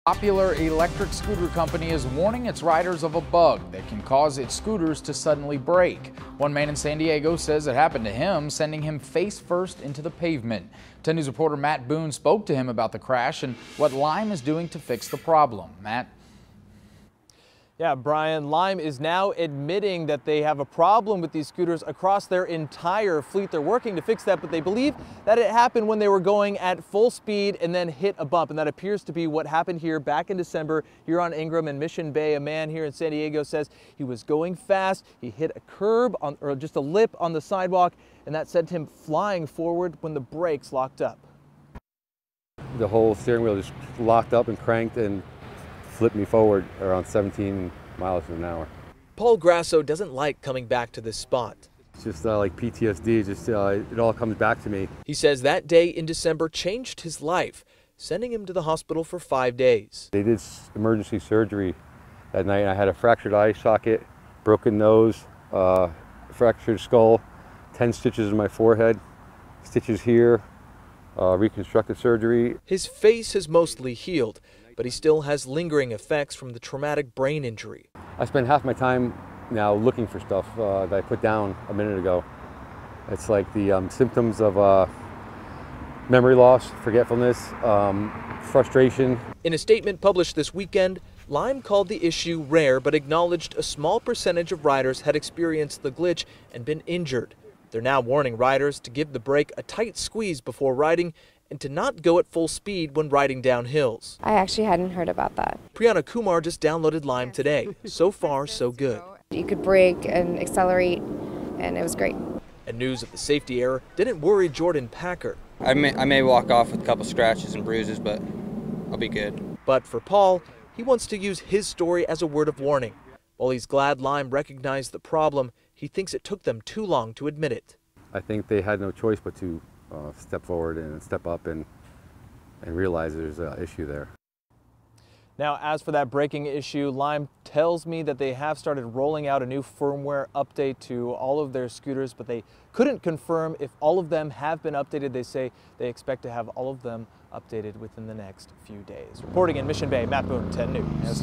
Popular electric scooter company is warning its riders of a bug that can cause its scooters to suddenly break. One man in San Diego says it happened to him, sending him face first into the pavement. 10 News reporter Matt Boone spoke to him about the crash and what Lime is doing to fix the problem. Matt? Yeah, Brian, Lime is now admitting that they have a problem with these scooters across their entire fleet. They're working to fix that, but they believe that it happened when they were going at full speed and then hit a bump. And that appears to be what happened here back in December here on Ingram and Mission Bay. A man here in San Diego says he was going fast. He hit a curb or just a lip on the sidewalk, and that sent him flying forward when the brakes locked up. The whole steering wheel just locked up and cranked and flipped me forward around 17 miles an hour. Paul Grasso doesn't like coming back to this spot. It's just like PTSD, it all comes back to me. He says that day in December changed his life, sending him to the hospital for 5 days. They did emergency surgery that night. I had a fractured eye socket, broken nose, fractured skull, 10 stitches in my forehead, stitches here, reconstructive surgery. His face has mostly healed, but he still has lingering effects from the traumatic brain injury. I spend half my time now looking for stuff that I put down a minute ago. It's like the symptoms of memory loss, forgetfulness, frustration. In a statement published this weekend, Lime called the issue rare, but acknowledged a small percentage of riders had experienced the glitch and been injured. They're now warning riders to give the brake a tight squeeze before riding and to not go at full speed when riding down hills. I actually hadn't heard about that. Priyana Kumar just downloaded Lime today. So far, so good. You could brake and accelerate, and it was great. And news of the safety error didn't worry Jordan Packer. I may walk off with a couple scratches and bruises, but I'll be good. But for Paul, he wants to use his story as a word of warning. While he's glad Lime recognized the problem, he thinks it took them too long to admit it. I think they had no choice but to step forward and step up and realize there's an issue there. Now, as for that braking issue, Lime tells me that they have started rolling out a new firmware update to all of their scooters, but they couldn't confirm if all of them have been updated. They say they expect to have all of them updated within the next few days. Reporting in Mission Bay, Matt Boone, 10 News.